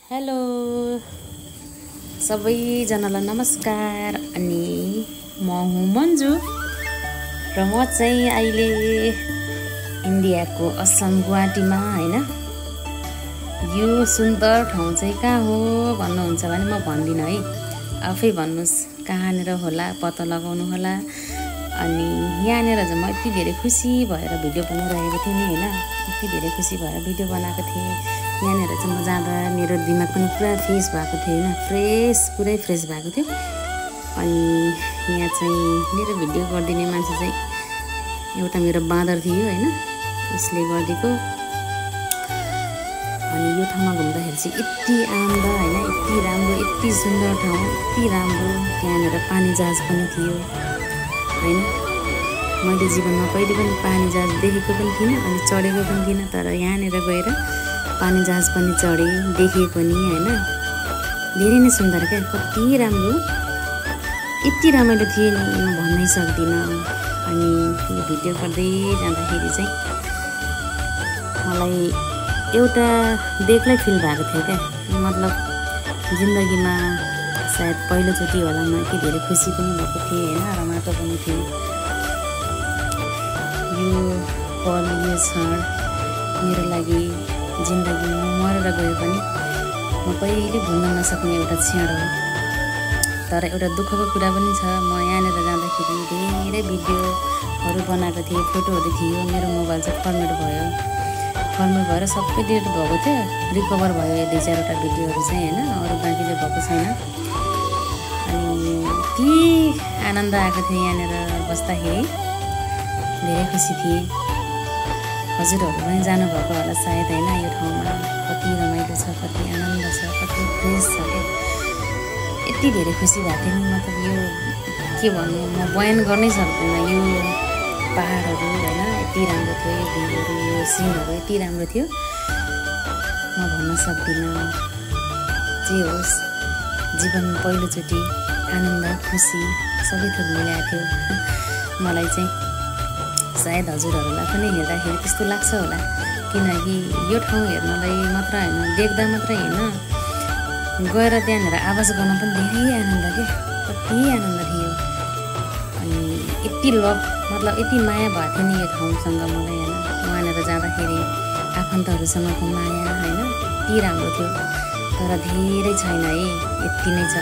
Hello सबैजनालाई नमस्कार। अनि म हुँ मन्जु र म चाहिँ अहिले इन्डियाको असम गुवाहाटीमा हैन। यो सुन्दर ठाउँ चाहिँ कहाँ हो भन्नुहुन्छ भने म भन्दिनँ है, आफै भन्नुस् कहाँनिर होला पत्ता लगाउनु होला। अनि यहाँनिर चाहिँ म यति धेरै खुसी भएर भिडियो बनाइरहेको थिएँ नि हैन, यति धेरै खुसी भएर भिडियो बनाएको थिएँ। यहाँनिर चाहिँ म जाँदा मेरो दिमाग पनि पुरा फ्रेस भएको थियो हैन, पुरै फ्रेस भएको थियो। अनि यहाँ चाहिँ मेरो भिडियो गरिदिने मान्छे चाहिँ एउटा मेरो बाँदर थियो हैन, उसले गरिदिएको। अनि यो ठाउँमा घुम्दाखेरि चाहिँ यति आनन्द हैन, यति राम्रो, यति सुन्दर ठाउँ, यति राम्रो। त्यहाँनिर पानी जहाज पनि थियो हैन। मैले जीवनमा कहिले पनि पानी जहाज देखेको पनि थिइनँ अनि चढेको पनि थिइनँ, तर यहाँनिर गएर पानी जहाज पनि चढेँ, देखेँ पनि हैन। धेरै नै सुन्दर क्या, कति राम्रो, यति रमाइलो थियो नि म भन्नै सक्दिनँ। अनि यो भिडियो गर्दै जाँदाखेरि चाहिँ मलाई एउटा बेग्लै फिल भएको थियो क्या। मतलब जिन्दगीमा सायद पहिलोचोटि होला म यति धेरै खुसी पनि भएको थिएँ हैन, रमाइलो पनि थियो। यो पल, यो क्षण मेरो लागि जिन्दगीमा मरेर गयो पनि म कहिले भुल्न नसक्ने एउटा क्षण हो। तर एउटा दुःखको कुरा पनि छ, म यहाँनिर जाँदाखेरि धेरै भिडियोहरू बनाएको थिएँ, फोटोहरू थियो, मेरो मोबाइल चाहिँ फर्मेट भएर सबै डिलिट भएको थियो। रिकभर भयो 2-4वटा भिडियोहरू चाहिँ हैन, अरू बाँकी चाहिँ भएको छैन। अनि यति आनन्द आएको थियो यहाँनिर बस्दाखेरि, धेरै खुसी थिएँ। हजुरहरू पनि जानुभएको होला सायद हैन। यो ठाउँमा कति रमाइलो छ, कति आनन्द छ, कति फ्रेस छ क्या। यति धेरै खुसी भएको थियो नि, मतलब यो के भन्नु, म बयान गर्नै सक्दिनँ। यो पहाडहरू हैन यति राम्रो थियो, यो भ्यूहरू, यो सिनहरू यति राम्रो थियो, म भन्न सक्दिनँ। जे होस्, जीवन पहिलोचोटि आनन्द खुसी सबै थोक मिलाएको थियो मलाई चाहिँ। सायद हजुरहरूलाई पनि हेर्दाखेरि त्यस्तो लाग्छ होला, किनकि यो ठाउँ हेर्नलाई मात्र हैन, देख्दा मात्रै हैन, गएर त्यहाँनिर आवाज गर्न पनि धेरै आनन्द क्या, कति आनन्द थियो। अनि यति लभ, मतलब यति माया भएको थियो नि यो ठाउँसँग मलाई हैन। वहाँनिर जाँदाखेरि आफन्तहरूसँगको माया हैन यति राम्रो थियो। तर धेरै छैन है, यति नै छ।